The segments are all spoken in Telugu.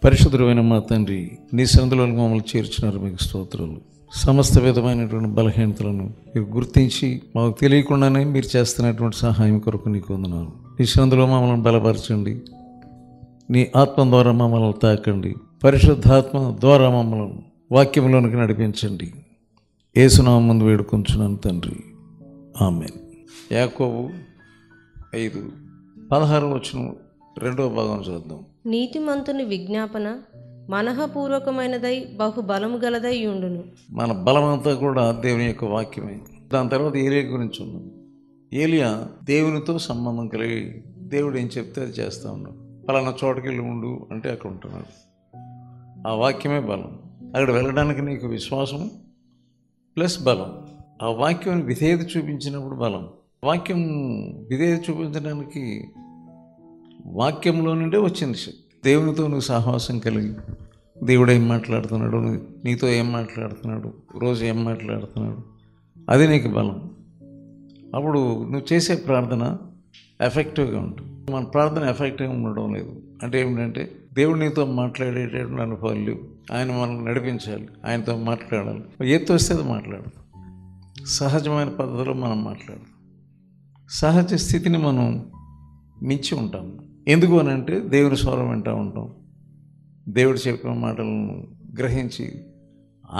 పరిశుద్ధమైన మా తండ్రి, నీ సన్నిధిలో మమ్మల్ని చేర్చినారు, మీకు స్తోత్రాలు. సమస్త విధమైనటువంటి బలహీనతలను మీరు గుర్తించి మాకు తెలియకుండానే మీరు చేస్తున్నటువంటి సహాయం కొరకు నీకు వందనాలు. నీ సన్నిధిలో మమ్మల్ని బలపరచండి, నీ ఆత్మ ద్వారా మమ్మల్ని తాకండి, పరిశుద్ధాత్మ ద్వారా మమ్మల్ని వాక్యంలోనికి నడిపించండి. యేసునామం ముందు వేడుకొంచున్నాను తండ్రి, ఆమేన్. యాకోబు 5:16 రెండవ భాగం చూద్దాం. నీతిమంతుని విజ్ఞాపన మనఃపూర్వకమైనదై బహు బలము గలదై ఉండును. మన బలమంతా కూడా దేవుని యొక్క వాక్యమే. దాని తర్వాత ఏలియా గురించి ఉన్నాం. ఏలియా దేవునితో సంబంధం కలిగి దేవుడు ఏం చెప్తే అది చేస్తూ ఉన్నాడు. పలానా చోటుకి వెళ్ళి ఉండు అంటే అక్కడ ఉంటున్నాడు. ఆ వాక్యమే బలం. అక్కడ వెళ్ళడానికి నీకు విశ్వాసం ప్లస్ బలం. ఆ వాక్యం విధేయత చూపించినప్పుడు బలం. వాక్యం విధేయత చూపించడానికి వాక్యంలో నుండే వచ్చింది శక్తి. దేవునితో నువ్వు సహవాసం కలిగి దేవుడు ఏం మాట్లాడుతున్నాడు, నీతో ఏం మాట్లాడుతున్నాడు, రోజు ఏం మాట్లాడుతున్నాడు, అది నీకు బలం. అప్పుడు నువ్వు చేసే ప్రార్థన ఎఫెక్టివ్గా ఉంటుంది. మన ప్రార్థన ఎఫెక్టివ్గా ఉండడం లేదు. అంటే ఏమిటంటే దేవుడు నీతో మాట్లాడేటటువంటి అనుభవాలు లేవు. ఆయన మనల్ని నడిపించాలి, ఆయనతో మాట్లాడాలి. ఏది వస్తే అది మాట్లాడదు. సహజమైన పద్ధతిలో మనం మాట్లాడదు. సహజ స్థితిని మనం మించి ఉంటాం. ఎందుకు అని అంటే దేవుని స్వరం వింటూ ఉంటాం. దేవుడు చెప్పిన మాటలను గ్రహించి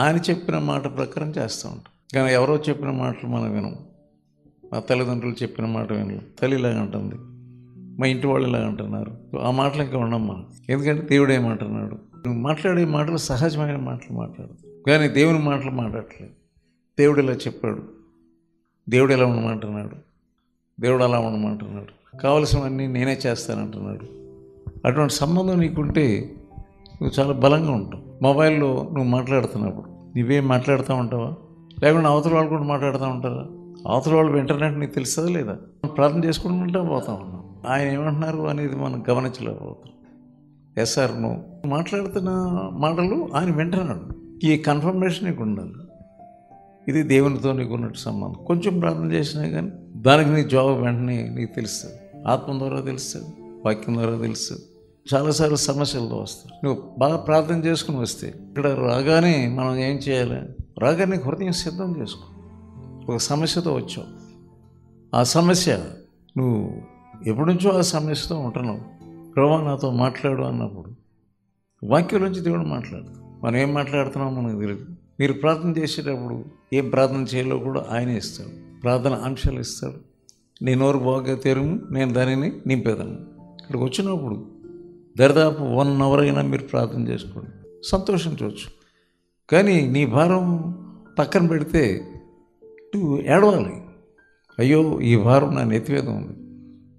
ఆయన చెప్పిన మాట ప్రకారం చేస్తూ ఉంటాం. కానీ ఎవరో చెప్పిన మాటలు మనం వినం. మా తల్లిదండ్రులు చెప్పిన మాట వినలేం. తల్లి ఇలాగ అంటుంది, మా ఇంటి వాళ్ళు ఇలాగ అంటున్నారు. ఆ మాటలు ఇంకా ఉన్నాం మనం. ఎందుకంటే దేవుడు ఏమంటున్నాడు, నువ్వు మాట్లాడే మాటలు సహజమైన మాటలు మాట్లాడు, కానీ దేవుని మాటలు మాట్లాడట్లేదు. దేవుడు ఇలా చెప్పాడు, దేవుడు ఎలా ఉండమంటున్నాడు, దేవుడు అలా ఉండమంటున్నాడు, కావలసినవన్నీ నేనే చేస్తానంటున్నాడు. అటువంటి సంబంధం నీకుంటే నువ్వు చాలా బలంగా ఉంటావు. మొబైల్లో నువ్వు మాట్లాడుతున్నప్పుడు నువ్వేం మాట్లాడుతూ ఉంటావా, లేకుండా అవతల వాళ్ళు కూడా మాట్లాడుతూ ఉంటారా? అవతల వాళ్ళు ఇంటర్నెట్ నీకు తెలుస్తుందా లేదా? ప్రార్థన చేసుకుంటూ పోతా ఉన్నాం. ఆయన ఏమంటున్నారు అనేది మనం గమనించలేకపోతాం. ఎస్ఆర్ నువ్వు మాట్లాడుతున్న మాటలు ఆయన వింటున్నాడు. ఈ కన్ఫర్మేషన్ నీకు ఉండాలి. ఇది దేవునితో నీకు ఉన్నట్టు సంబంధం. కొంచెం ప్రార్థన చేసినా కానీ దానికి నీ జవాబు వెంటనే నీకు తెలుస్తుంది. ఆత్మ ద్వారా తెలుస్తుంది, వాక్యం ద్వారా తెలుస్తుంది. చాలాసార్లు సమస్యలతో వస్తాయి. నువ్వు బాగా ప్రార్థన చేసుకుని వస్తే ఇక్కడ రాగానే మనం ఏం చేయాలి? రాగానే హృదయం సిద్ధం చేసుకో. ఒక సమస్యతో వచ్చావు, ఆ సమస్య నువ్వు ఎప్పటి నుంచో ఆ సమస్యతో ఉంటున్నావు. ప్రభువా నాతో మాట్లాడు అన్నప్పుడు వాక్యం నుంచి దేవుడు మాట్లాడుతాడు. మనం ఏం మాట్లాడుతున్నామో మనకు తెలియదు. మీరు ప్రార్థన చేసేటప్పుడు ఏం ప్రార్థన చేయాలో కూడా ఆయనే ఇస్తాడు. ప్రార్థన అంశాలు ఇస్తాడు. నీ నోరు బాగా తెరుము, నేను దానిని నింపేదాన్ని. ఇక్కడికి వచ్చినప్పుడు దరిదాపు 1 hour అయినా మీరు ప్రార్థన చేసుకోండి, సంతోషించవచ్చు. కానీ నీ భారం పక్కన పెడితే నువ్వు ఏడవాలి. అయ్యో ఈ భారం నా నెత్తివేద ఉంది,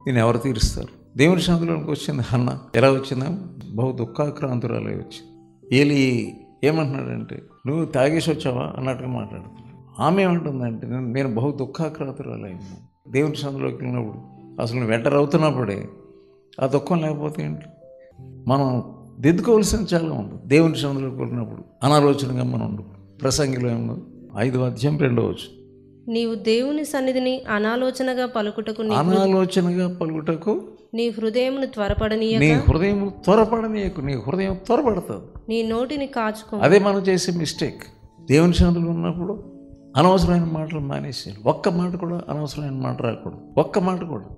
దీన్ని ఎవరు తీరుస్తారు? దేవుని సన్నిధిలోకి వచ్చింది హన్న. ఎలా వచ్చిందా? బహు దుఃఖాక్రాంతురాలే వచ్చింది. ఏలి ఏమంటున్నాడంటే నువ్వు తాగేసి వచ్చావా అన్నట్టుగా మాట్లాడుతున్నాడు. ఆమె ఏమంటుందంటే నేను బహు దుఃఖాక్రాంతురాలైనా. దేవుని సన్నిధిలోకి వెళ్ళినప్పుడు అసలు నువ్వు వెంటర్ అవుతున్నప్పుడే ఆ దుఃఖం లేకపోతే ఏంటి? మనం దిద్దుకోవాల్సింది చాలా ఉంది. దేవుని సన్నిధిలోకి వెళ్ళినప్పుడు అనాలోచనగా మనం ఉండు. ప్రసంగిలో ఏమో 5:2 నీవు దేవుని సన్నిధిని అనాలోచనగా పలుకుటకు నీ హృదయమును త్వరపడనీయక. నీ హృదయం త్వరపడనీయకు. నీ హృదయం త్వరపడుతుంది. నీ నోటిని కాచుకో. అదే మనం చేసే మిస్టేక్. దేవుని సన్నిధిలో ఉన్నప్పుడు అనవసరమైన మాటలు మానేసేయాలి. ఒక్క మాట కూడా అనవసరమైన మాట రాకూడదు. ఒక్క మాట కూడా.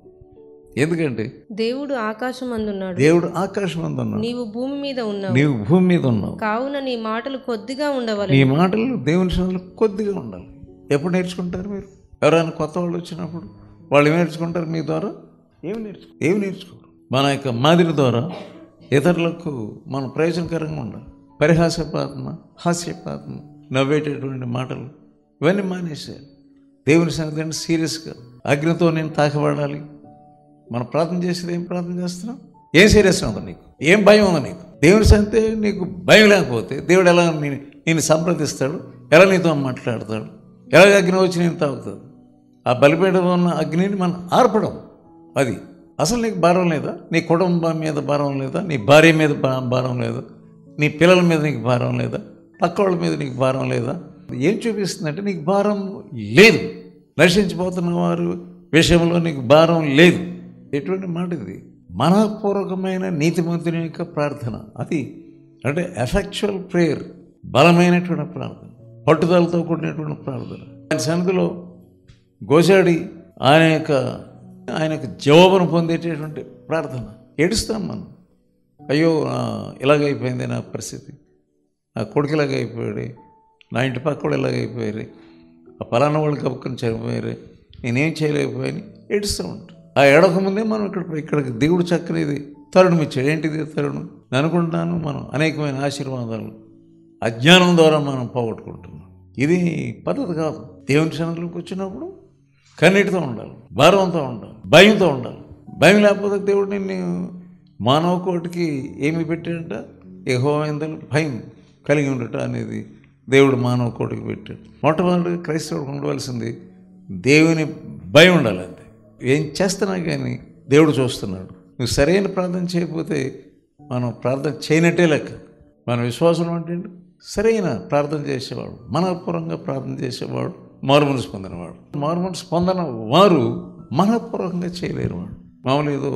ఎందుకంటే దేవుడు ఆకాశమందున్నాడు, దేవుడు ఆకాశమందున్నాడు, నీవు భూమి మీద ఉన్నావు, నీవు భూమి మీద ఉన్నావు. కావున నీ మాటలు కొద్దిగా ఉండవాలి. నీ మాటలు దేవుని సన్నిధిలో కొద్దిగా ఉండాలి. ఎప్పుడు నేర్చుకుంటారు మీరు? ఎవరైనా కొత్త వాళ్ళు వచ్చినప్పుడు వాళ్ళు ఏమి నేర్చుకుంటారు మీ ద్వారా? ఏమి నేర్చుకోరు. మన యొక్క మాదిరి ద్వారా ఇతరులకు మనం ప్రయోజనకరంగా ఉండాలి. పరిహాస్యపాత్మ, హాస్యపాత్మ, నవ్వేటటువంటి మాటలు ఇవన్నీ మానేసేయాలి. దేవుని సన్నిధి అంటే సీరియస్గా అగ్నితో నేను తాకబడాలి. మనం ప్రార్థన చేసేది ఏం ప్రార్థన చేస్తున్నాం? ఏం సీరియస్ ఉందా నీకు? ఏం భయం ఉందా నీకు? దేవుని సన్నిధి నీకు భయం లేకపోతే దేవుడు ఎలా నేను సంప్రదిస్తాడు? ఎలా నీతో మాట్లాడతాడు? ఎలాగ అగ్ని వచ్చి నేను తాగుతుంది? ఆ బలిపీఠంలో ఉన్న అగ్నిని మనం ఆర్పడం. అది అసలు నీకు భారం లేదా? నీ కుటుంబం మీద భారం లేదా? నీ భార్య మీద భారం లేదా? నీ పిల్లల మీద నీకు భారం లేదా? పక్క వాళ్ళ మీద నీకు భారం లేదా? ఏం చూపిస్తుందంటే నీకు భారం లేదు. నశించిపోతున్న వారు విషయంలో నీకు భారం లేదు. ఎటువంటి మాట ఇది? మనఃపూర్వకమైన నీతిమంతుని యొక్క ప్రార్థన. అది అంటే ఎఫెక్చువల్ ప్రేయర్, బలమైనటువంటి ప్రార్థన, పట్టుదలతో కూడినటువంటి ప్రార్థన. ఆయన సన్నిధిలో గోజాడి ఆయనకు జవాబును పొందేటటువంటి ప్రార్థన. ఏడుస్తాం మనం, అయ్యో ఇలాగైపోయింది నా పరిస్థితి, నా కొడుకు ఇలాగైపోయాడు, నా ఇంటి పక్క కూడా ఇలాగైపోయారు, ఆ పలానా వాళ్ళు కప్పుకొని చనిపోయారు, నేనేం చేయలేకపోయాని ఏడుస్తూ ఉంటాం. ఆ ఏడక ముందే మనం ఇక్కడికి దేవుడు చక్కనిది తరుణం ఇచ్చాడు. ఏంటిది తరుణం? నేను అనుకుంటున్నాను మనం అనేకమైన ఆశీర్వాదాలు అజ్ఞానం ద్వారా మనం పోగొట్టుకుంటున్నాం. ఇది పద్ధతి కాదు. దేవుని సన్నిధిలోకి వచ్చినప్పుడు కన్నీటితో ఉండాలి, భారంతో ఉండాలి, భయంతో ఉండాలి. భయం లేకపోతే దేవుడు నిన్ను మానవ కోటికి ఏమి పెట్టాడంట? యెహోవా యందు భయం కలిగి ఉండటం అనేది దేవుడు మానవ కోటికి పెట్టాడు. మొట్టమొదటి క్రైస్తవుడికి ఉండవలసింది దేవుని భయం ఉండాలి. అంతే. ఏం చేస్తున్నా కానీ దేవుడు చూస్తున్నాడు. నువ్వు సరైన ప్రార్థన చేయకపోతే మనం ప్రార్థన చేయనట్టే లెక్క. మన విశ్వాసం అంటే సరైన ప్రార్థన చేసేవాడు, మనపూర్వకంగా ప్రార్థన చేసేవాడు, మారుమనసు పొందినవాడు. మారుమనసు పొందిన వారు మనపూర్వకంగా చేయలేరు. వాడు మామూలు ఏదో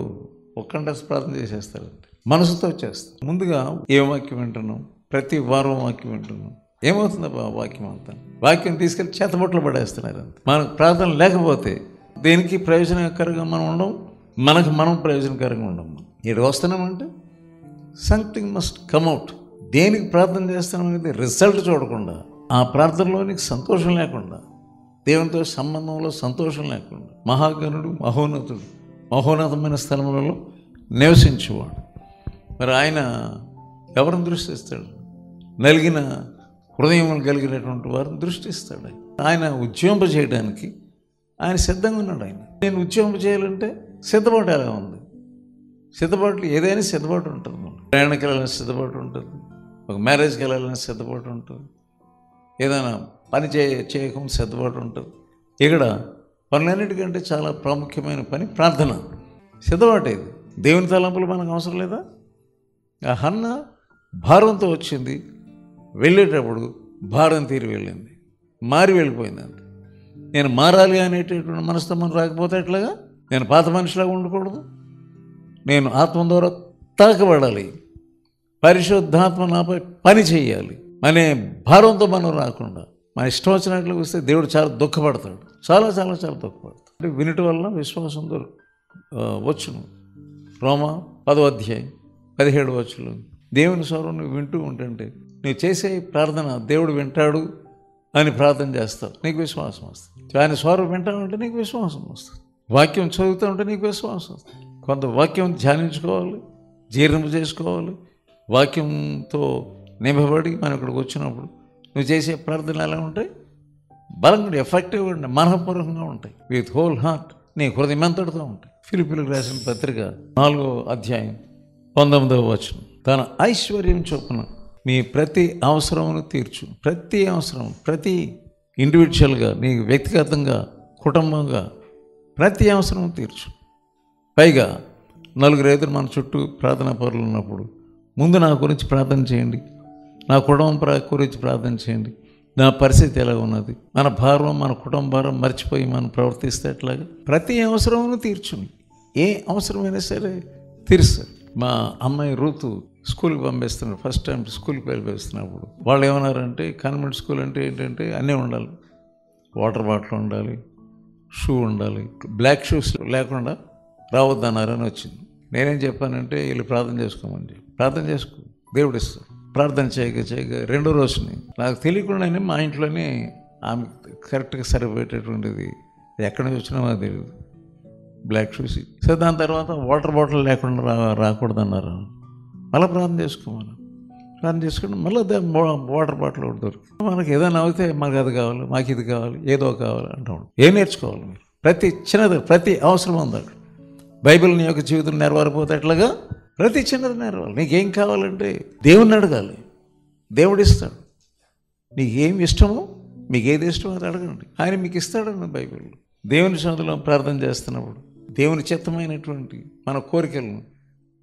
ఒక్కంటస్ ప్రార్థన చేసేస్తారంటే మనసుతో చేస్తారు. ముందుగా ఏ వాక్యం వింటున్నాం? ప్రతి వారం వాక్యం వింటున్నాం. ఏమవుతుంది వాక్యం అంతా? వాక్యం తీసుకెళ్ళి చేతబొట్లు పడేస్తున్నారు అంత. మనకు ప్రార్థన లేకపోతే దేనికి ప్రయోజనకరంగా మనం ఉండం, మనం ప్రయోజనకరంగా ఉండం. ఇక్కడ వస్తున్నామంటే సంథింగ్ మస్ట్ కమ్అవుట్. దేనికి ప్రార్థన చేస్తున్నాం అనేది రిజల్ట్ చూడకుండా, ఆ ప్రార్థనలో నీకు సంతోషం లేకుండా, దేవునితో సంబంధంలో సంతోషం లేకుండా, మహాగణుడు, మహోన్నతుడు, మహోన్నతమైన స్థలములలో నివసించేవాడు. మరి ఆయన ఎవరిని దృష్టిస్తాడు? నలిగిన హృదయములు కలిగినటువంటి వారిని దృష్టిస్తాడు. ఆయన ఉద్యమింపజేయడానికి ఆయన సిద్ధంగా ఉన్నాడు. నేను ఉద్యమింపజేయాలంటే సిద్ధపాటు ఎలా ఉంది? సిద్ధపాట్లు ఏదైనా సిద్ధపాటు ఉంటుంది. ప్రయాణానికి వెళ్ళాలని సిద్ధపాటు ఉంటుంది, ఒక మ్యారేజ్కి వెళ్ళాలని సిద్ధపాటు ఉంటుంది, ఏదైనా పని చేయకుండా సిద్ధపాటు ఉంటుంది. ఇక్కడ పనులన్నిటికంటే చాలా ప్రాముఖ్యమైన పని ప్రార్థన, సిద్ధపాటు. ఇది దేవుని తలంపులు మనకు అవసరం లేదా? ఆ హన్న భారంతో వచ్చింది, వెళ్ళేటప్పుడు భారం తీరి వెళ్ళింది, మారి వెళ్ళిపోయింది. అంతే. నేను మారాలి అనేటటువంటి మనసుతో మనం రాకపోతే ఎట్లాగా? నేను పాత మనిషిలాగా ఉండకూడదు, నేను ఆత్మ ద్వారా తాకబడాలి, పరిశుద్ధాత్మ నాపై పని చేయాలి అనే భారంతో మనం రాకుండా మన ఇష్టం వచ్చినట్లు వస్తే దేవుడు చాలా దుఃఖపడతాడు, చాలా చాలా చాలా దుఃఖపడతాడు. అంటే వినటం వలన విశ్వాసం వచ్చును. రోమా 10వ అధ్యాయం 17వ వచనం. దేవుని స్వరం నువ్వు వింటూ ఉంటుంటే నువ్వు చేసే ప్రార్థన దేవుడు వింటాడు అని ప్రార్థన చేస్తావు, నీకు విశ్వాసం వస్తుంది. ఆయన స్వరం వింటానంటే నీకు విశ్వాసం వస్తుంది. వాక్యం చదువుతూ ఉంటే నీకు విశ్వాసం వస్తుంది. కొంత వాక్యం ధ్యానించుకోవాలి, జీర్ణం చేసుకోవాలి. వాక్యంతో నింపబడి మనం ఇక్కడికి వచ్చినప్పుడు నువ్వు చేసే ప్రార్థనలు ఎలా ఉంటాయి? బలంగా, ఎఫెక్టివ్గా ఉంటాయి, మనఃపూర్వకంగా ఉంటాయి, విత్ హోల్ హార్ట్, నీ హృదయం ఎంతటితో ఉంటాయి. ఫిలిప్పీయులకు రాసిన పత్రిక 4వ అధ్యాయం 19వ వచనం. తన ఐశ్వర్యం చొప్పున మీ ప్రతి అవసరమును తీర్చు. ప్రతి అవసరం, ప్రతి ఇండివిజువల్గా, నీకు వ్యక్తిగతంగా, కుటుంబంగా ప్రతి అవసరం తీర్చు. పైగా 4 మన చుట్టూ ప్రార్థనా పరులు ఉన్నప్పుడు ముందు నా గురించి ప్రార్థన చేయండి, నా కుటుంబం గురించి ప్రార్థన చేయండి, నా పరిస్థితి ఎలా ఉన్నది, మన భారం, మన కుటుంబ భారం మర్చిపోయి మనం ప్రవర్తిస్తే ఎట్లాగా? ప్రతి అవసరమును తీర్చుని. ఏ అవసరమైనా సరే తీరుస్తారు. మా అమ్మాయి రూతు స్కూల్కి పంపిస్తున్నారు. ఫస్ట్ టైం స్కూల్కి పంపిస్తున్నప్పుడు వాళ్ళు ఏమన్నారంటే, కాన్వెంట్ స్కూల్ అంటే ఏంటంటే అన్నీ ఉండాలి, వాటర్ బాటిల్ ఉండాలి, షూ ఉండాలి, బ్లాక్ షూస్ లేకుండా రావద్దన్నారని వచ్చింది. నేనేం చెప్పానంటే వీళ్ళు ప్రార్థన చేసుకోమని చెప్పి, ప్రార్థన చేసుకో, దేవుడు ఇస్తాడు. ప్రార్థన చేయగా 2వ రోజుని నాకు తెలియకుండానే మా ఇంట్లోనే ఆమె కరెక్ట్గా సరిపోయేటటువంటిది ఎక్కడి నుంచి వచ్చినా మాకు తెలియదు, బ్లాక్ షూస్. సో దాని తర్వాత వాటర్ బాటిల్ లేకుండా రాకూడదన్నారు. మళ్ళీ ప్రార్థన చేసుకోమని ప్రార్థన చేసుకుంటే మళ్ళీ వాటర్ బాటిల్ ఒకటి దొరికింది. మనకి ఏదైనా అవుతే మాకు అది కావాలి, మాకు ఇది కావాలి, ఏదో కావాలి అంటూ ఏం నేర్చుకోవాలి మీరు? ప్రతి చిన్నది, ప్రతి అవసరం ఉంది అక్కడ. బైబిల్ నీ యొక్క జీవితం నెరవేరిపోతే ఎట్లాగా? ప్రతి చిన్నది నెరవేరాలి. నీకేం కావాలంటే దేవుణ్ణి అడగాలి, దేవుడు ఇస్తాడు. నీకు ఏమి ఇష్టమో, మీకు ఏది ఇష్టమో అది అడగండి, ఆయన మీకు ఇస్తాడండి. బైబిల్లో దేవుని సన్నిధిలో ప్రార్థన చేస్తున్నప్పుడు, దేవుని చిత్తమైనటువంటి మన కోరికలను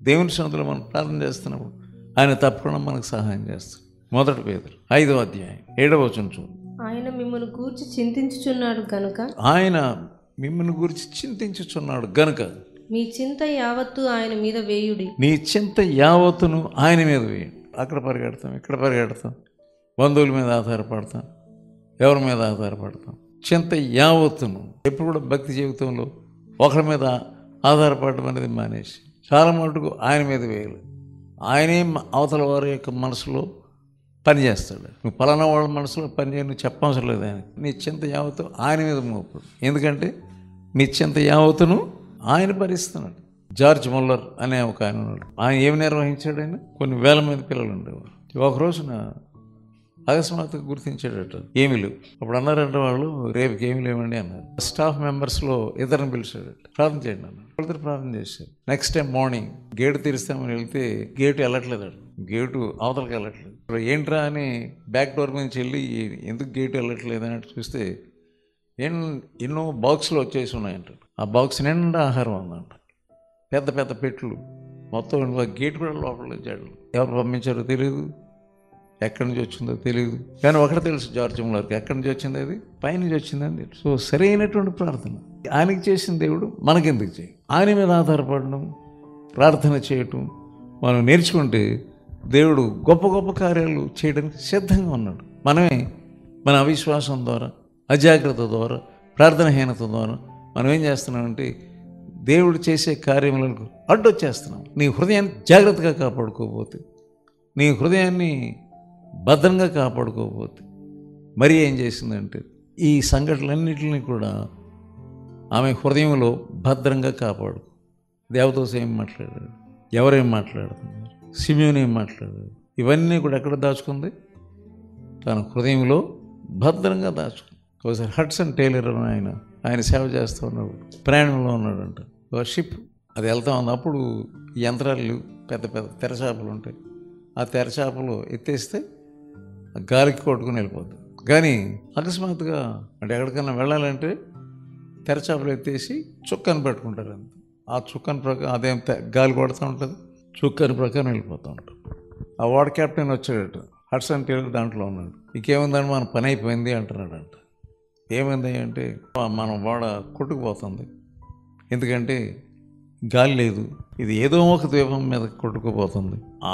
దేవుని సన్నిధిలో మనం ప్రార్థన చేస్తున్నప్పుడు ఆయన తప్పకుండా మనకు సహాయం చేస్తాడు. 1 పేతురు 5వ అధ్యాయం 7వ వచనం చూడు. ఆయన మిమ్మల్ని గూర్చి చింతించుచున్నాడు గనుక, ఆయన మిమ్మల్ని గురించి చింతించుచున్నాడు గనుక మీ చింత యావత్తు ఆయన మీద వేయుడి. నీ చింత యావత్తును ఆయన మీద వేయండి. అక్కడ పరిగెడతాం, ఇక్కడ పరిగెడతాం, బంధువుల మీద ఆధారపడతాం, ఎవరి మీద ఆధారపడతాం. చింత యావత్తును ఎప్పుడు కూడా భక్తి జీవితంలో ఒకరి మీద ఆధారపడడం అనేది మానేసి చాలా మటుకు ఆయన మీద వేయాలి. ఆయనే అవతల వారి యొక్క మనసులో పనిచేస్తాడు. నువ్వు పలానా వాళ్ళ మనసులో పనిచేయ, నువ్వు చెప్పవసరం లేదు ఆయనకి. నీ చింత యావత్తు ఆయన మీద మోపుడు. ఎందుకంటే నీ చింత యావత్తును ఆయన భరిస్తున్నాడు. జార్జ్ ముల్లర్ అనే ఒక ఆయన ఉన్నాడు. ఆయన ఏమి నిర్వహించాడు? ఆయన కొన్ని వేల మంది పిల్లలు ఉండేవారు. ఒక రోజున అకస్మాత్తుగా గుర్తించాడట ఏమీ లేవు. అప్పుడు అన్నారంటే వాళ్ళు, రేపుకి ఏమి లేవండి అన్నారు. స్టాఫ్ మెంబర్స్లో ఇద్దరిని పిలిచాడట, ప్రార్థన చేయండి అన్నారు. వాళ్ళిద్దరు ప్రార్థన చేశారు. నెక్స్ట్ టైం మార్నింగ్ గేటు తెరిస్తామని వెళ్తే గేటు వెళ్ళట్లేదు, గేటు అవతలకి వెళ్ళట్లేదు. ఇప్పుడు ఏంట్రా అని బ్యాక్ డోర్ నుంచి వెళ్ళి ఎందుకు గేటు వెళ్ళట్లేదు అని చూస్తే ఎన్నో బాక్సులు వచ్చేసి ఉన్నాయంట. ఆ బాక్స్ నిండా ఆహారం ఉందంట, పెద్ద పెద్ద పెట్లు మొత్తం. గేటు కూడా లోపల వచ్చాడు. ఎవరు పంపించారో తెలియదు, ఎక్కడి నుంచి వచ్చిందో తెలియదు. కానీ ఒకటి తెలుసు జార్జ్ ముల్లర్కి, ఎక్కడి నుంచి వచ్చింది అది పైనుంచి వచ్చిందని తెలుసు. సో సరైనటువంటి ప్రార్థన ఆయనకి చేసిన దేవుడు మనకెందుకు చేయాలి? ఆయన మీద ఆధారపడడం, ప్రార్థన చేయటం మనం నేర్చుకుంటే దేవుడు గొప్ప గొప్ప కార్యాలు చేయడానికి సిద్ధంగా ఉన్నాడు. మనమే మన అవిశ్వాసం ద్వారా, అజాగ్రత్త ద్వారా, ప్రార్థనహీనత ద్వారా మనం ఏం చేస్తున్నామంటే దేవుడు చేసే కార్యములకు అడ్డొచ్చేస్తున్నాం. నీ హృదయాన్ని జాగ్రత్తగా కాపాడుకోకపోతే, నీ హృదయాన్ని భద్రంగా కాపాడుకోకపోతే మరి ఏం చేసిందంటే ఈ సంఘటనలన్నింటినీ కూడా ఆమె హృదయంలో భద్రంగా కాపాడు. దేవదూత ఏం మాట్లాడాడు, ఎవరేం మాట్లాడుతున్నారు, సిమియోను ఏం మాట్లాడాడు, ఇవన్నీ కూడా ఎక్కడ దాచుకుంది? తన హృదయంలో భద్రంగా దాచుకుంది. ఒకసారి హడ్సన్ టైలర్ అని ఆయన సేవ చేస్తూ ఉన్నాడు, ప్రయాణంలో ఉన్నాడంట. ఒక షిప్ అది వెళ్తా ఉంది. అప్పుడు ఈ యంత్రాలు పెద్ద పెద్ద తెరచాపలు ఉంటాయి. ఆ తెరచాపలు ఎత్తేస్తే గాలికి కొట్టుకుని వెళ్ళిపోద్ది. కానీ అకస్మాత్తుగా అంటే ఎక్కడికైనా వెళ్ళాలంటే తెరచాపలు ఎత్తేసి చుక్కని పెట్టుకుంటారు. అంత ఆ చుక్కని ప్రకారం అదేం గాలి కొడుతూ ఉంటుంది, చుక్కని ప్రకారం వెళ్ళిపోతూ ఉంటుంది. ఆ వార్డ్ కెప్టెన్ వచ్చాడట, హడ్సన్ టైలర్ దాంట్లో ఉన్నాడు. ఇంకేముందని మన పని అయిపోయింది అంటున్నాడంట. ఏమైంది అంటే మన వాడ కొట్టుకుపోతుంది, ఎందుకంటే గాలి లేదు, ఇది ఏదో ఒక ద్వీపం మీద కొట్టుకుపోతుంది. ఆ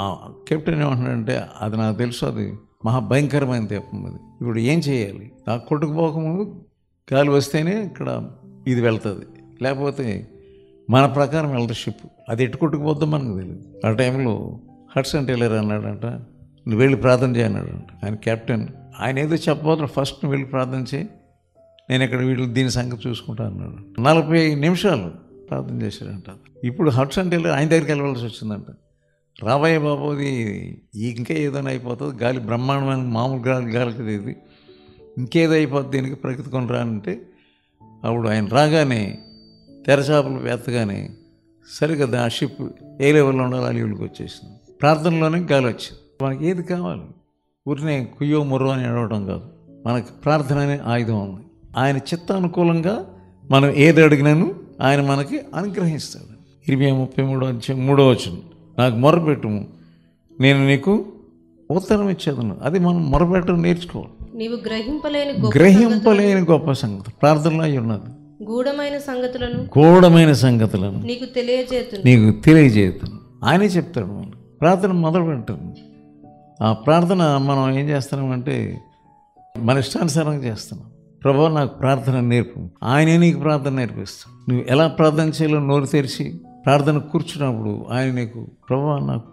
కెప్టెన్ ఏమంటున్నాడంటే అది నాకు తెలుసు, అది మహాభయంకరమైన ద్వీపం అది. ఇప్పుడు ఏం చేయాలి? ఆ కొట్టుకుపోకముందు గాలి వస్తేనే ఇక్కడ ఇది వెళ్తుంది, లేకపోతే మన ప్రకారం వెళ్తుంది షిప్. అది ఎటు కొట్టుకుపోద్దో మనకు తెలియదు. ఆ టైంలో హడ్సన్ టైలర్ అన్నాడంట, నువ్వు వెళ్ళి ప్రార్థన చేయన్నాడంట. ఆయన కెప్టెన్, ఆయన ఏదో చెప్పబోతున్నాడు, ఫస్ట్ నువ్వు వెళ్ళి ప్రార్థన చేయి, నేను ఇక్కడ వీళ్ళు దీని సంగతి చూసుకుంటా అన్నాడు. 40 నిమిషాలు ప్రార్థన చేశాడంట. ఇప్పుడు హడ్సన్ టైలర్ ఆయన దగ్గరికి వెళ్ళవలసి వచ్చిందంట. రాబోయే బాబోది ఇంకా ఏదైనా అయిపోతుంది, గాలి బ్రహ్మాండమైన మామూలు గాలికి ఇది ఇంకేదో అయిపోతుంది, దీనికి ప్రకృతి కొని రానంటే అప్పుడు ఆయన రాగానే తెరచాపలు ఎత్తగానే సరిగ్గా ఆ షిప్ ఏ లెవెల్లో ఉండాలో ఆ లెవెల్కి వచ్చేసింది. ప్రార్థనలోనే గాలి వచ్చింది. మనకి ఏది కావాలి? ఊరినే కుయ్యో ముర్రో అని అడగడం కాదు, మనకి ప్రార్థన అనే ఆయుధం ఉంది. ఆయన చిత్తానుకూలంగా మనం ఏది అడిగినాను ఆయన మనకి అనుగ్రహిస్తాడు. 33:3 నాకు మొరపెట్టుము, నేను నీకు ఉత్తరం ఇచ్చేదను. అది మనం మొరపెట్టడం నేర్చుకోవాలి. నీవు గ్రహింపలేని గొప్ప సంగతి ప్రార్థనలో అయి ఉన్నది. గూఢమైన సంగతులను నీకు తెలియజేతును. ఆయనే చెప్తాడు. మనం ప్రార్థన మొదలు పెట్టాము. ఆ ప్రార్థన మనం ఏం చేస్తున్నామంటే మన ఇష్టానుసారంగా చేస్తున్నాం. ప్రభువా నాకు ప్రార్థన నేర్పు, ఆయనే నీకు ప్రార్థన నేర్పిస్తాడు. నువ్వు ఎలా ప్రార్థన చేయాలో నోరు తెరిచి ప్రార్థన కూర్చున్నప్పుడు ఆయన నీకు, ప్రభువా నాకు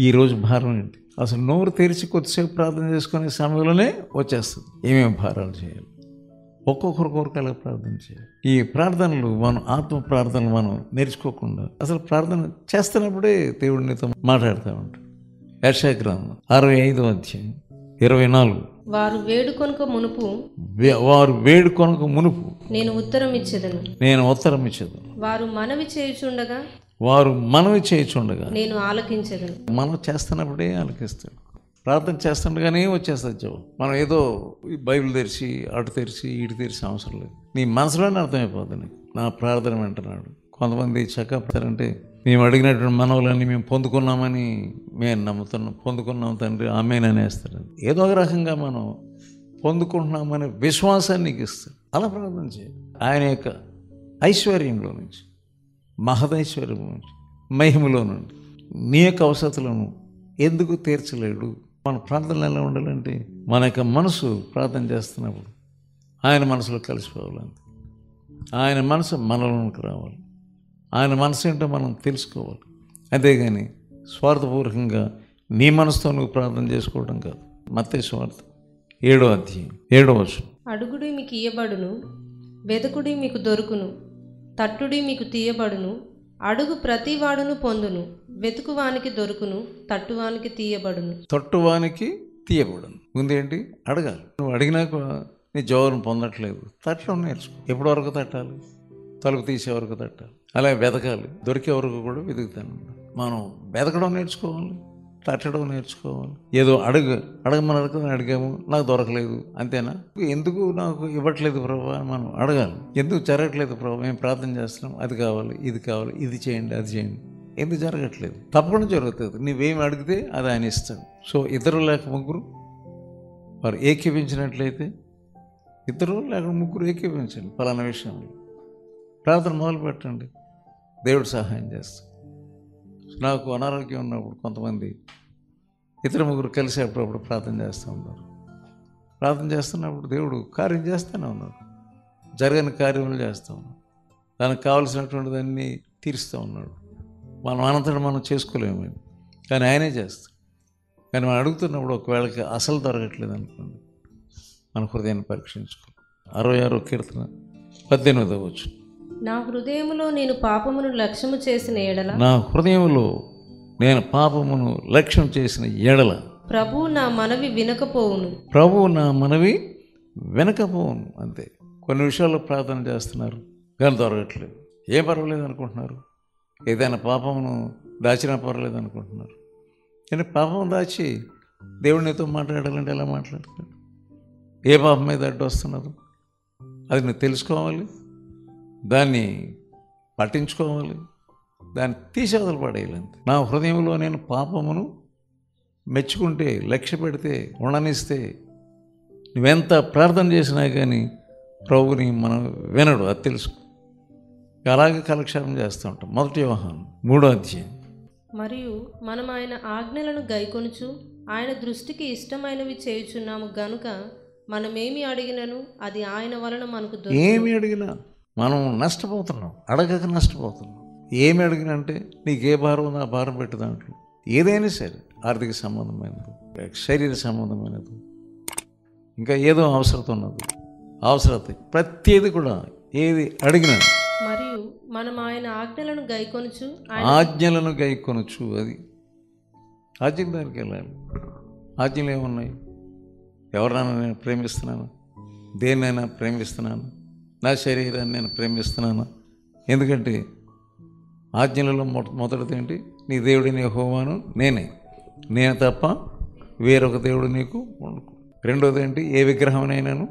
ఈరోజు భారం ఏంటి, అసలు నోరు తెరిచి కొద్దిసేపు ప్రార్థన చేసుకునే సమయంలోనే వచ్చేస్తుంది ఏమేమి భారాలు చేయాలి. ఒక్కొక్కరు కోరికలా ప్రార్థన చేయాలి. ఈ ప్రార్థనలు మనం ఆత్మ ప్రార్థనలు మనం నేర్చుకోకుండా అసలు ప్రార్థన చేస్తున్నప్పుడే దేవుడు నీతో మాట్లాడుతూ ఉంటాడు. యెషయా గ్రంథం 65:24 వారు వేడుకొనక మునుపు నేను ఉత్తరం ఇచ్చేదను. వారు మనవి చేయుచుండగా నేను ఆలకించెదను. మనం చేస్తున్నప్పుడే ఆలకిస్తాడు. ప్రార్థన చేస్తుండగానే వచ్చేస్తుంది జవాబు. మనం ఏదో బైబిల్ తెరిచి అటు తెరిచి ఇటు తెరిచి అవసరం లేదు. నీ మనసులోనే అర్థమైపోతుంది నీకు నా ప్రార్థన వింటున్నాడు. కొంతమంది చక్కపడతారంటే మేము అడిగినటువంటి మనవులన్నీ మేము పొందుకున్నామని మేము నమ్ముతున్నాం, పొందుకున్నాం తండ్రి ఆమేననేస్తాడు. ఏదో ఒక రకంగా మనం పొందుకుంటున్నామనే విశ్వాసాన్ని నీకు ఇస్తాడు. అలా ప్రార్థన చేయాలి. ఆయన యొక్క ఐశ్వర్యంలో నుంచి, మహదైశ్వర్యం నుంచి, మహిమలో నుండి నీ యొక్క అవసరతలను ఎందుకు తీర్చలేడు? మన ప్రార్థనలు ఎలా ఉండాలంటే మన యొక్క మనసు ప్రార్థన చేస్తున్నప్పుడు ఆయన మనసులో కలిసిపోవాలంతే. ఆయన మనసు మనలోనికి రావాలి. ఆయన మనసు ఏంటో మనం తెలుసుకోవాలి. అంతేగాని స్వార్థపూర్వకంగా నీ మనసుతో నువ్వు ప్రార్థన చేసుకోవడం కాదు. మత్తయి సువార్త 7వ అధ్యాయం 7వ వచనం. అడుగుడి మీకు ఇయ్యబడును, వెదకుడి మీకు దొరుకును, తట్టుడి మీకు తీయబడును. అడుగు ప్రతివాడును పొందును, వెతుకువానికి దొరుకును, తట్టువానికి తీయబడును. తట్టువానికి తీయబడును. ముందేంటి? అడగాలి. నువ్వు అడిగినాక నీ జవాబును పొందట్లేదు, తట్టడం నేర్చుకో. ఎప్పటి వరకు తట్టాలి? తలుపు తీసే వరకు తట్టాలి. అలాగే వెతకాలి, దొరికే వరకు కూడా వెతుకుతాను. మనం వెతకడం నేర్చుకోవాలి, తట్టడం నేర్చుకోవాలి. ఏదో అడగమని అడిగాము, నాకు దొరకలేదు అంతేనా? ఎందుకు నాకు ఇవ్వట్లేదు ప్రభు అని మనం అడగాలి. ఎందుకు జరగట్లేదు ప్రభు, మేము ప్రార్థన చేస్తున్నాం, అది కావాలి, ఇది కావాలి, ఇది చేయండి, అది చేయండి, ఎందుకు జరగట్లేదు? తప్పకుండా జరుగుతుంది. నువ్వేమి అడిగితే అది ఆయన ఇస్తాడు. సో ఇద్దరు లేక ముగ్గురు వారు ఏకీపించినట్లయితే, ఇద్దరు లేక ముగ్గురు ఏకీపించండి పలానా విషయంలో ప్రార్థన మొదలు పెట్టండి, దేవుడు సహాయం చేస్తాడు. నాకు అనారోగ్యం ఉన్నప్పుడు కొంతమంది ఇద్దరు ముగ్గురు కలిసి అప్పుడప్పుడు ప్రార్థన చేస్తూ ఉన్నారు. ప్రార్థన చేస్తున్నప్పుడు దేవుడు కార్యం చేస్తూనే ఉన్నాడు, జరగని కార్యములు చేస్తూ ఉన్నాడు, దానికి కావలసినటువంటి దాన్ని తీరుస్తూ ఉన్నాడు. మనం అనంతరం మనం చేసుకోలేము, కానీ ఆయనే చేస్తాం. కానీ మనం అడుగుతున్నప్పుడు ఒకవేళకి అసలు దొరకట్లేదు అనుకోండి, మన హృదయాన్ని పరీక్షించుకో. 66వ కీర్తన 18వ వచనం. నా హృదయములో నేను పాపమును లక్ష్యము చేసిన ఎడల, నా హృదయంలో నేను పాపమును లక్ష్యం చేసిన ఎడల, ప్రభువు నా మనవి వినకపోవును. ప్రభువు నా మనవి వినకపోవును. అంతే. కొన్ని విషయాల్లో ప్రార్థన చేస్తున్నారు కానీ దొరకట్లేదు. ఏం పర్వాలేదు అనుకుంటున్నారు, ఏదైనా పాపమును దాచినా పర్వాలేదు అనుకుంటున్నారు. కానీ పాపం దాచి దేవుడినితో మాట్లాడాలంటే ఎలా మాట్లాడతాడు? ఏ పాపం మీద అడ్డు వస్తున్నారు అది నువ్వు తెలుసుకోవాలి, దాన్ని పట్టించుకోవాలి, దాన్ని తీసేవదలు పడేయాలంతే. నా హృదయంలో నేను పాపమును మెచ్చుకుంటే, లక్ష్య పెడితే, ఉండనిస్తే, నువ్వెంత ప్రార్థన చేసినా కానీ ప్రభుని మనం వినడు, అది తెలుసుకో. అలాగే కాలక్షేపం చేస్తూ ఉంటాం. 1 యోహాను 3వ అధ్యాయం. మరియు మనం ఆయన ఆజ్ఞలను గైకొనుచు ఆయన దృష్టికి ఇష్టమైనవి చేయుచున్నాము గనుక మనమేమి అడిగినను అది ఆయన వలన మనకు దొరుకును. ఏమి అడిగినా మనం నష్టపోతున్నాం, అడగక నష్టపోతున్నాం. ఏమి అడిగినా అంటే నీకు ఏ భారం ఉందో ఆ భారం పెట్టు. దాంట్లో ఏదైనా సరే, ఆర్థిక సంబంధమైనది, శరీర సంబంధమైనది, ఇంకా ఏదో అవసరత ప్రతిది కూడా ఏది అడిగినా. మరియు మనం ఆయన ఆజ్ఞలను గైకొనుచు అది ఆజ్ఞల దానికి వెళ్ళాలి. ఆజ్ఞలు ఏమున్నాయి? ఎవరినైనా నేను ప్రేమిస్తున్నాను, దేన్నైనా ప్రేమిస్తున్నాను, నా శరీరాన్ని నేను ప్రేమిస్తున్నాను. ఎందుకంటే ఆజ్ఞలలో మొదటిది ఏంటి? నీ దేవుడిని యెహోవాను నేను తప్ప వేరొక దేవుడు నీకు ఉండకు. రెండోది ఏంటి? ఏ విగ్రహంనైనాను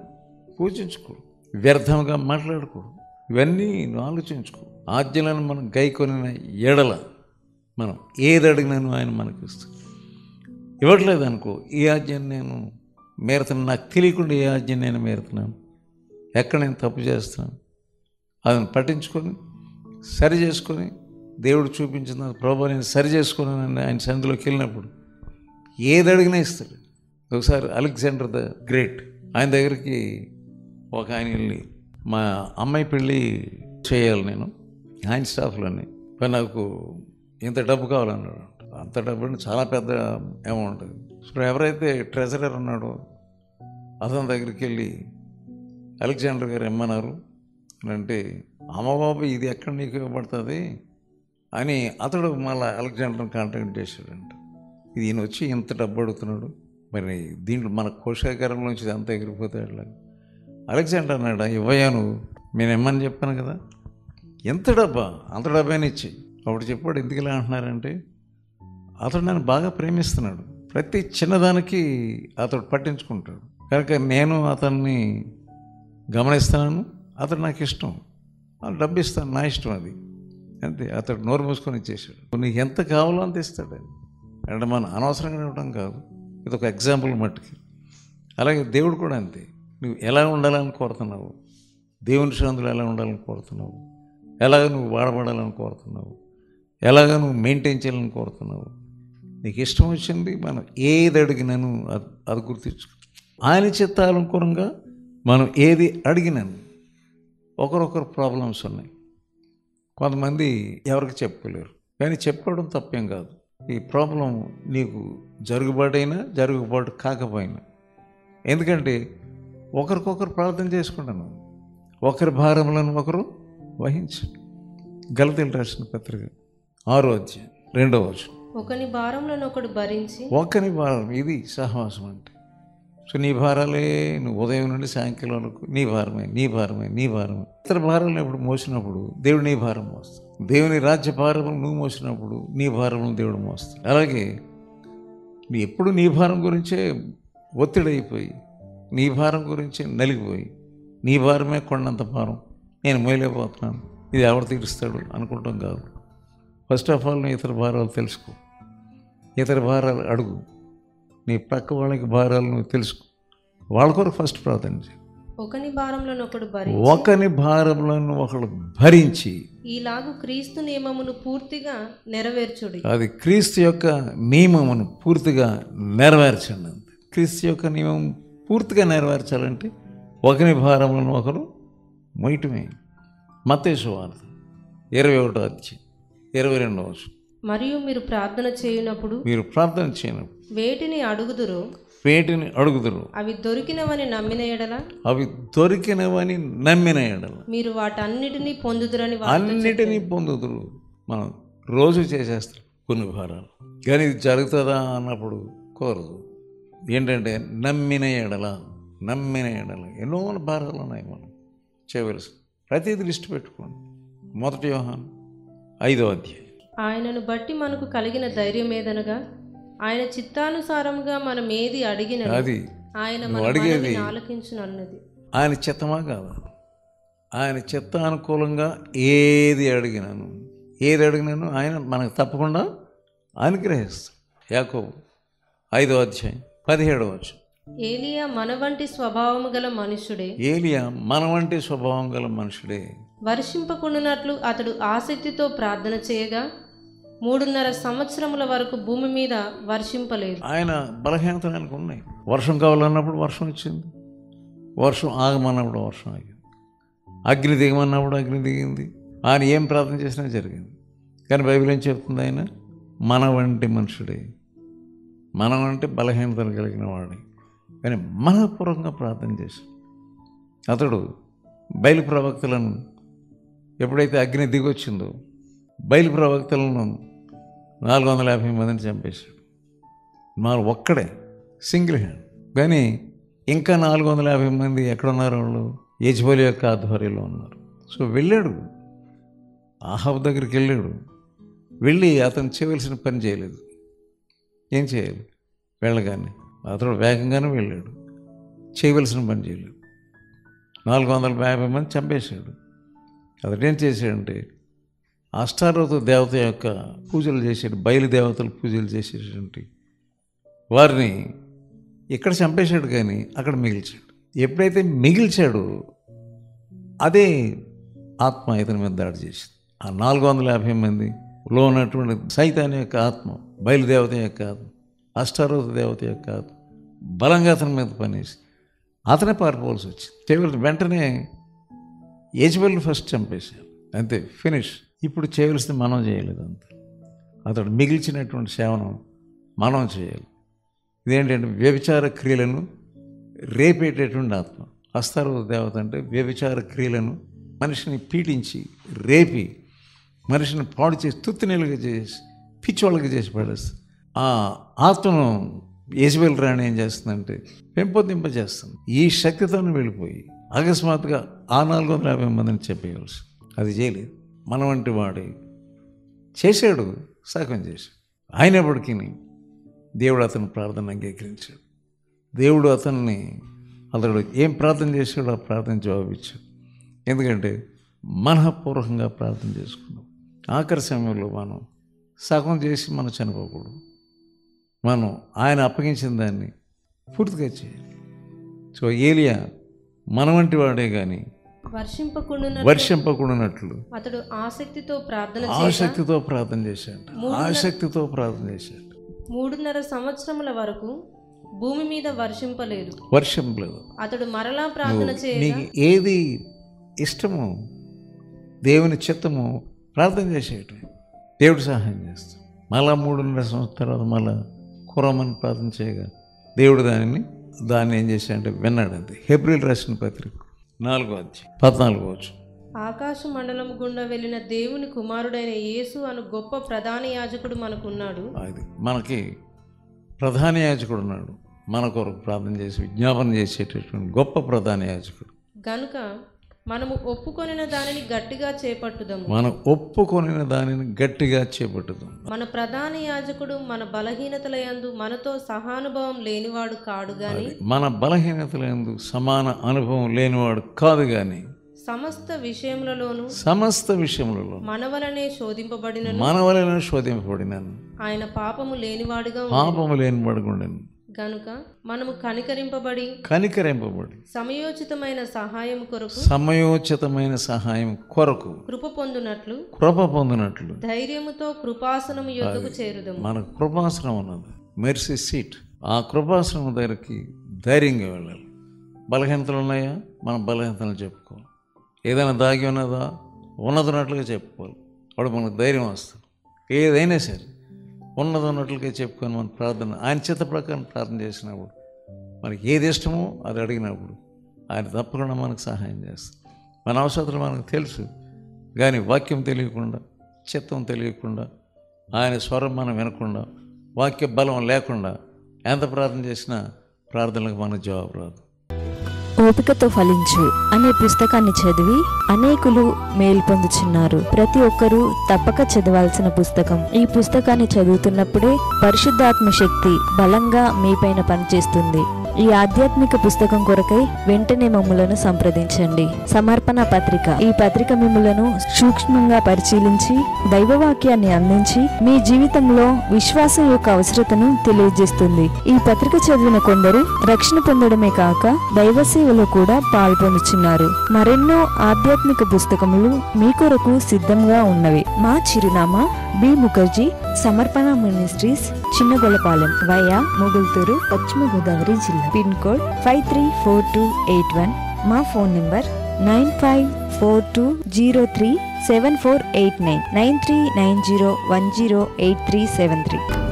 పూజించుకోడు, వ్యర్థంగా మాట్లాడకూడదు. ఇవన్నీ నువ్వు ఆలోచించుకో. ఆజ్ఞలను మనం గైకొనిన ఎడల మనం ఏది అడిగినాను ఆయన మనకి ఇస్తాడు. ఇవ్వట్లేదు అనుకో, ఈ ఆజ్ఞను నేను మేరుతున్నాను, నాకు తెలియకుండా ఏ ఆజ్ఞ నేను మేరుతున్నాను, ఎక్కడ నేను తప్పు చేస్తున్నాను, అదని పట్టించుకొని సరి చేసుకొని, దేవుడు చూపించిన ప్రభు నేను సరి చేసుకొని ఆయన సన్నిధిలోకి వెళ్ళినప్పుడు ఏది అడిగినా ఇస్తాడు. ఒకసారి అలెగ్జాండర్ ద గ్రేట్ ఆయన దగ్గరికి ఒక ఆయన వెళ్ళి, మా అమ్మాయి పెళ్ళి చేయాలి నేను, ఆయన స్టాఫ్లోని, నాకు ఇంత డబ్బు కావాలన్నాడు. అంత డబ్బు అంటే చాలా పెద్ద అమౌంట్. సో ఎవరైతే ట్రెజరర్ ఉన్నాడో అతని దగ్గరికి వెళ్ళి అలెగ్జాండర్ గారు ఇమ్మన్నారు అంటే, అమ్మబాబు ఇది ఎక్కడ నీకు ఇవ్వబడుతుంది అని అతడు మళ్ళీ అలెగ్జాండర్ని కాంటాక్ట్ చేశాడంట. ఇది ఈయన వచ్చి ఇంత డబ్బు అడుగుతున్నాడు, మరి దీంట్లో మన కోశాగారం నుంచి అంత ఎగిరిపోతే అట్లా. అలెగ్జాండర్ అన్నాడు, ఇవ్వయాను నేను ఇమ్మని చెప్పాను కదా, ఎంత డబ్బా? అంత డబ్బైనా ఇచ్చి. అప్పుడు చెప్పాడు, ఎందుకు ఇలా అంటున్నారంటే, అతడు నన్ను బాగా ప్రేమిస్తున్నాడు, ప్రతి చిన్నదానికి అతడు పట్టించుకుంటాడు కనుక నేను అతన్ని గమనిస్తున్నాను, అతడు నాకు ఇష్టం, డబ్బు ఇస్తాను, నా ఇష్టం అది అంతే. అతడు నోరు మూసుకొని ఇచ్చేసాడు. నీకు ఎంత కావాలో అంత ఇస్తాడు అది. అంటే మనం అనవసరంగా ఇవ్వడం కాదు, ఇది ఒక ఎగ్జాంపుల్ మట్టుకి. అలాగే దేవుడు కూడా అంతే. నువ్వు ఎలా ఉండాలని కోరుతున్నావు, దేవుని సన్నిధిలో ఎలా ఉండాలని కోరుతున్నావు, ఎలాగ నువ్వు వాడబడాలని కోరుతున్నావు, ఎలాగ నువ్వు మెయింటైన్ చేయాలని కోరుతున్నావు, నీకు ఇష్టం వచ్చింది మనం ఏది అడిగినాను అది గుర్తించు. ఆయన చిత్తానుకూలంగా మనం ఏది అడిగినాను. ఒకరొకరు ప్రాబ్లమ్స్ ఉన్నాయి. కొంతమంది ఎవరికి చెప్పుకోలేరు, కానీ చెప్పుకోవడం తప్పేం కాదు. ఈ ప్రాబ్లం నీకు జరుగుబాటు కాకపోయినా, ఎందుకంటే ఒకరికొకరు ప్రార్థన చేసుకుంటాను, ఒకరి భారములను ఒకరు వహించు. గలతీయులకు రాసిన పత్రిక 6వ అధ్యాయం 2వ వచనం. ఒకని భారములను ఒకడు భరించి. ఒకని భారం, ఇది సహవాసం అంటే. సో నీ భారాలే నువ్వు ఉదయం నుండి సాయంకాలం వరకు నీ భారమే. ఇతర భారాలను ఎప్పుడు మోసినప్పుడు దేవుడు నీ భారం మోస్తాడు. దేవుని రాజ్య భారములు నువ్వు మోసినప్పుడు నీ భారములను దేవుడు మోస్తాడు. అలాగే నీ ఎప్పుడు నీ భారం గురించే ఒత్తిడైపోయి, నీ భారం గురించి నలిగిపోయి, నీ భారమే కొండంత భారం, నేను మోయలేకపోతున్నాను, ఇది ఎవరు తీరుస్తాడు అనుకుంటాం కాదు. ఫస్ట్ ఆఫ్ ఆల్ నువ్వు ఇతర భారాలు తెలుసుకో, ఇతర భారాలు అడుగు, నీ పక్క వాళ్ళకి భారాలు నువ్వు తెలుసుకో, వాళ్ళ కొరకు ఫస్ట్ ప్రార్థన చేయి. ఒకని భారములను ఒకడు భరించి ఈలాగు క్రీస్తు నియమమును పూర్తిగా నెరవేర్చుడి. అది క్రీస్తు యొక్క నియమమును పూర్తిగా నెరవేర్చండి. క్రీస్తు యొక్క నియమం పూర్తిగా నెరవేర్చాలంటే ఒకని భారములను ఒకరు మొయ్యటమే. మత్తయి సువార్త 21వ అధ్యాయం 22వ వచనం. మరియు మీరు ప్రార్థన చేయనప్పుడు వేటిని అడుగుదురు అవి దొరికినవని నమ్మిన ఎడల మీరు వాటన్నిటినీ పొందుదురు. మనం రోజు చేసేస్తాం కొన్ని భారాలు, కానీ ఇది జరుగుతుందా అన్నప్పుడు కోరదు. ఏంటంటే నమ్మిన ఎడల ఎన్నో భారాలు ఉన్నాయి. మనం చేయవలసి ప్రతిదీ లిస్ట్ పెట్టుకోండి. 1 యోహాను 5వ అధ్యాయం. ఆయనను బట్టి మనకు కలిగిన ధైర్యం ఏదనగా ఆయన చిత్తానుసారంగా మనం ఏది అడిగిన ఆయన అడిగేది ఆలకించునన్నది. ఆయన చిత్తమా కాదా? ఆయన చిత్తానుకూలంగా ఏది అడిగినాను ఆయన మనకు తప్పకుండా అనుగ్రహిస్తాడు. యాకోబు 5వ అధ్యాయం 17వ వచనం. ఏలియా మన వంటి స్వభావము గల మనుషుడే వర్షింపకుండునట్లు అతడు ఆసక్తితో ప్రార్థన చేయగా 3.5 సంవత్సరముల వరకు భూమి మీద వర్షింపలేదు. ఆయన బలహీనతలు ఉన్నాయి. వర్షం కావాలన్నప్పుడు వర్షం వచ్చింది, వర్షం ఆగమన్నప్పుడు వర్షం ఆగింది, అగ్ని దిగమన్నప్పుడు అగ్ని దిగింది. ఆయన ఏం ప్రార్థన చేసినా జరిగింది. కానీ బైబిల్ ఏం చెప్తుంది? ఆయన మన వంటి మనుషుడే, మనం అంటే బలహీనతలు కలిగిన వాడే, కానీ మనపూర్వకంగా ప్రార్థన చేశాడు. అతడు బయలు ప్రవక్తలను ఎప్పుడైతే అగ్ని దిగొచ్చిందో బయలు ప్రవక్తలను 450 మందిని చంపేశాడు. ఒక్కడే సింగిల్ హ్యాండ్. కానీ ఇంకా 450 మంది ఎక్కడున్నారు? వాళ్ళు యెజెబెలు యొక్క ఆధ్వర్యంలో ఉన్నారు. సో వెళ్ళాడు, ఆహాబు దగ్గరికి వెళ్ళి అతను చేయవలసిన పని చేయలేదు. ఏం చేయాలి? వెళ్ళగానే అతడు వేగంగానే వెళ్ళాడు, చేయవలసిన పని చేయలేదు. 450 మంది చంపేశాడు. అతడేం చేశాడంటే అష్టారోతు దేవత యొక్క పూజలు చేశాడు, బయలుదేవతలు పూజలు చేసేటువంటి వారిని ఇక్కడ చంపేశాడు, కానీ అక్కడ మిగిల్చాడు. ఎప్పుడైతే మిగిల్చాడో అదే ఆత్మ ఇతని మీద దాడి చేసింది. ఆ 450 మందిలో ఉన్నటువంటి సైతాన్ యొక్క ఆత్మ, బయలుదేవత యొక్క ఆత్మ, అష్టారోతు దేవత యొక్క ఆత్మ బలంగా అతని మీద పనేసి అతనే పారిపోవాల్సి వచ్చింది. చివరికి వెంటనే యెజెబెలును ఫస్ట్ చంపేశారు, అంతే, ఫినిష్. ఇప్పుడు చేయవలసింది మనం చేయలేదు, అంత. అతడు మిగిల్చినటువంటి సేవను మనం చేయాలి. ఇదేంటంటే వ్యభిచార క్రియలను రేపేటటువంటి ఆత్మ. అష్టారోతు దేవత అంటే వ్యభిచార క్రియలను మనిషిని పీడించి రేపి మనిషిని పాడు చేసి తుత్తినీళ్ళుగా చేసి పిచ్చోళ్ళగా చేసి పడేస్తుంది. ఆ ఆత్మను యెజెబెలు రాణి ఏం చేస్తుందంటే పెంపొందింపజేస్తుంది. ఈ శక్తితోనే వెళ్ళిపోయి అకస్మాత్తుగా ఆ 450 మందిని చెప్పేయవలసి, అది చేయలేదు. మన వంటి వాడే చేశాడు, సగం చేశాడు. అయినప్పటికీ దేవుడు అతని ప్రార్థన అంగీకరించాడు. దేవుడు అతడు ఏం ప్రార్థన చేశాడో ఆ ప్రార్థన జవాబిచ్చాడు. ఎందుకంటే మనఃపూర్వకంగా ప్రార్థన చేసుకున్నాం. ఆఖరి సమయంలో మనం సగం చేసి మనం చనిపోకూడదు. మనం ఆయన అప్పగించిన దాన్ని పూర్తిగా చేయాలి. సో ఏలియా మన వంటి వాడే కానీ వర్షింపకుండానట్లు అతడు ఆసక్తితో ప్రార్థన చేశాడు. 3.5 సంవత్సరముల వరకు భూమి మీద వర్షింపలేదు. అతడు మరలా ప్రార్థన చేయగా నీకు ఏది ఇష్టమో దేవుని చిత్తము ప్రార్థన చేసేయటం, దేవుడు సహాయం చేస్తాడు. మళ్ళా 3.5 సంవత్సరాల తర్వాత మళ్ళా కురమని ప్రార్థన చేయగా దేవుడు దాన్ని ఏం చేశాడంటే విన్నాడు. అంతే. హెబ్రీయులు రాసిన పత్రిక 4:14. ఆకాశ మండలం గుండా వెళ్ళిన దేవుని కుమారుడైన యేసు అను గొప్ప ప్రధాన యాజకుడు మనకున్నాడు. అది మనకి ప్రధాన యాజకుడు ఉన్నాడు, మన కొరకు ప్రార్థన చేసి విజ్ఞాపన చేసేటటువంటి గొప్ప ప్రధాన యాజకుడు. గనుక మనము ఒప్పుకొనిన దానిని గట్టిగా చేపట్టుదాము. మన ప్రధాన యాజకుడు మన బలహీనతలయందు మనతో సహానుభవం లేనివాడు కాడు గాని, మన బలహీనతలయందు సమాన అనుభవం లేనివాడు కాదు గాని సమస్త విషయములలోను మన వలనే శోధింపబడినను ఆయన పాపము లేనివాడుగా ఉండెను. గనుక మనము కనికరింపబడి సమయోచితమైన సహాయం కొరకు కృప పొందునట్లు ధైర్యముతో కృపాసనము యొద్దకు చేరుదాము. మన కృపాసనం ఉన్నది, మెర్సీ సీట్. ఆ కృపాసనం దగ్గరికి ధైర్యంగా వెళ్ళాలి. బలహీనతలు ఉన్నాయా, మన బలహీనతలు చెప్పుకోవాలి. ఏదైనా దాగి ఉన్నదా, ఉన్నట్లుగా చెప్పుకోవాలి. అప్పుడు మనకు ధైర్యం వస్తుంది. ఏదైనా సరే ఉన్నట్లుగా చెప్పుకొని మన ప్రార్థన ఆయన చిత్త ప్రకారం ప్రార్థన చేసినప్పుడు, మనకి ఏది ఇష్టమో అది అడిగినప్పుడు ఆయన తప్పకుండా మనకు సహాయం చేస్తాడు. మన అవసరాలు మనకు తెలుసు, కానీ వాక్యం తెలియకుండా, చిత్తం తెలియకుండా, ఆయన స్వరం మనం వినకుండా, వాక్య బలం లేకుండా ఎంత ప్రార్థన చేసినా ప్రార్థనలకు మనకు జవాబు రాదు. ఓపికతో ఫలించు అనే పుస్తకాన్ని చదివి అనేకులు మేలు పొందుచున్నారు. ప్రతి ఒక్కరూ తప్పక చదవాల్సిన పుస్తకం. ఈ పుస్తకాన్ని చదువుతున్నప్పుడే పరిశుద్ధాత్మ శక్తి బలంగా మీపైన పనిచేస్తుంది. ఈ ఆధ్యాత్మిక పుస్తకం కొరకై వెంటనే మమ్ములను సంప్రదించండి. సమర్పణ పత్రిక. ఈ పత్రిక మిమ్ములను సూక్ష్మంగా పరిశీలించి దైవవాక్యాన్ని అందించి మీ జీవితంలో విశ్వాసం యొక్క అవసరతను తెలియజేస్తుంది. ఈ పత్రిక చదివిన కొందరు రక్షణ పొందడమే కాక దైవ సేవలో కూడా పాల్పొందుచున్నారు. మరెన్నో ఆధ్యాత్మిక పుస్తకములు మీ కొరకు సిద్ధంగా ఉన్నవి. మా చిరునామా బి ముఖర్జీ, సమర్పణ మినిస్ట్రీస్, చిన్నగొలపాలెం, వయా మొగుల్తూరు, పశ్చిమ గోదావరి జిల్లా. Pin code 534281. మా ఫోన్ నంబర్ 9542037489, 9390108373.